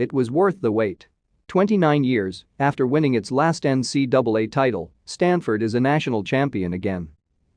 It was worth the wait. 29 years after winning its last NCAA title, Stanford is a national champion again.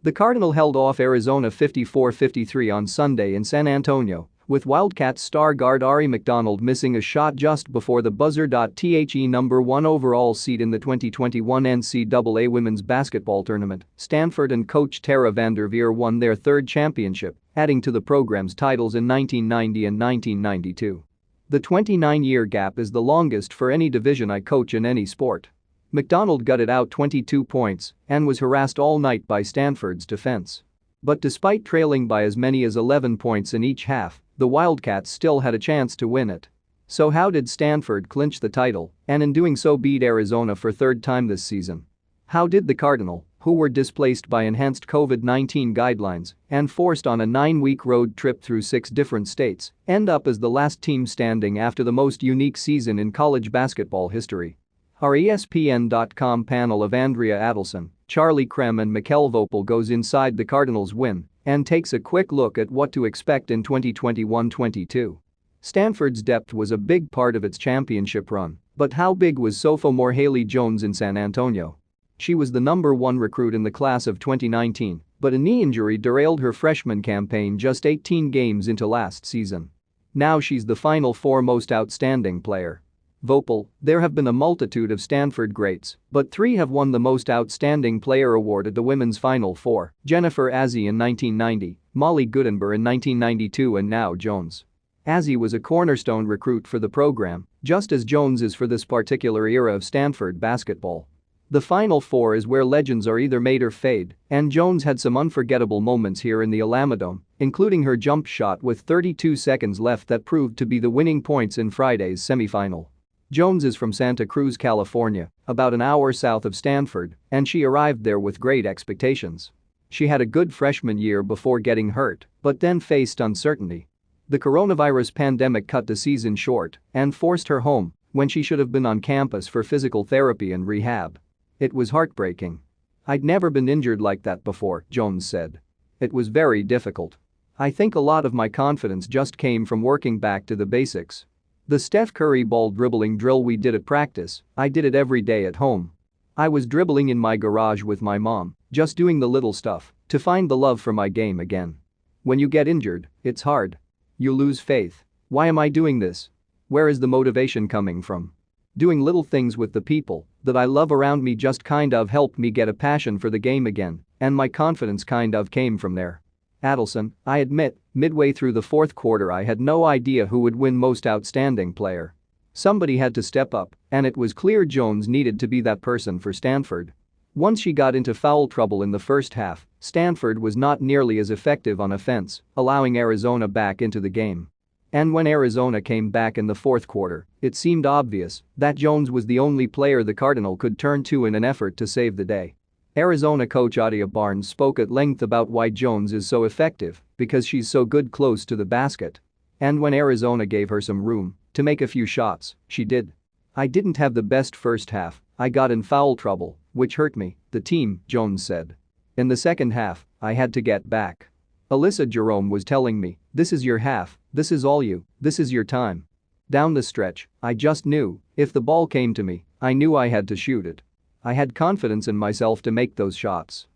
The Cardinal held off Arizona 54-53 on Sunday in San Antonio, with Wildcats star guard Aari McDonald missing a shot just before the buzzer.The number 1 overall seed in the 2021 NCAA women's basketball tournament. Stanford and coach Tara VanDerveer won their third championship, adding to the program's titles in 1990 and 1992. The 29-year gap is the longest for any Division I coach in any sport. McDonald gutted out 22 points and was harassed all night by Stanford's defense. But despite trailing by as many as 11 points in each half, the Wildcats still had a chance to win it. So how did Stanford clinch the title and in doing so beat Arizona for third time this season? How did the Cardinal, who were displaced by enhanced COVID-19 guidelines and forced on a 9-week road trip through 6 different states, end up as the last team standing after the most unique season in college basketball history? Our ESPN.com panel of Andrea Adelson, Creme and Mechelle Voepel goes inside the Cardinals' win and takes a quick look at what to expect in 2021-22. Stanford's depth was a big part of its championship run, but how big was sophomore Haley Jones in San Antonio? She was the number 1 recruit in the class of 2019, but a knee injury derailed her freshman campaign just 18 games into last season. Now she's the Final Four most outstanding player. Voepel, there have been a multitude of Stanford greats, but 3 have won the Most Outstanding Player award at the Women's Final Four: Jennifer Azzi in 1990, Molly Goodenbour in 1992 and now Jones. Azzi was a cornerstone recruit for the program, just as Jones is for this particular era of Stanford basketball. The Final Four is where legends are either made or fade, and Jones had some unforgettable moments here in the Alamodome, including her jump shot with 32 seconds left that proved to be the winning points in Friday's semifinal. Jones is from Santa Cruz, California, about an hour south of Stanford, and she arrived there with great expectations. She had a good freshman year before getting hurt, but then faced uncertainty. The coronavirus pandemic cut the season short and forced her home when she should have been on campus for physical therapy and rehab. It was heartbreaking. "I'd never been injured like that before," Jones said. "It was very difficult. I think a lot of my confidence just came from working back to the basics. The Steph Curry ball-dribbling drill we did at practice, I did it every day at home. I was dribbling in my garage with my mom, just doing the little stuff to find the love for my game again. When you get injured, it's hard. You lose faith. Why am I doing this? Where is the motivation coming from? Doing little things with the people that I love around me just kind of helped me get a passion for the game again, and my confidence kind of came from there." Adelson, "I admit, midway through the fourth quarter I had no idea who would win Most Outstanding Player. Somebody had to step up, and it was clear Jones needed to be that person for Stanford. Once she got into foul trouble in the first half, Stanford was not nearly as effective on offense, allowing Arizona back into the game. And when Arizona came back in the fourth quarter, it seemed obvious that Jones was the only player the Cardinal could turn to in an effort to save the day." Arizona coach Adia Barnes spoke at length about why Jones is so effective, because she's so good close to the basket. And when Arizona gave her some room to make a few shots, she did. "I didn't have the best first half, I got in foul trouble, which hurt me, the team," Jones said. "In the second half, I had to get back. Alyssa Jerome was telling me, 'This is your half, this is all you, this is your time.' Down the stretch, I just knew, if the ball came to me, I knew I had to shoot it. I had confidence in myself to make those shots.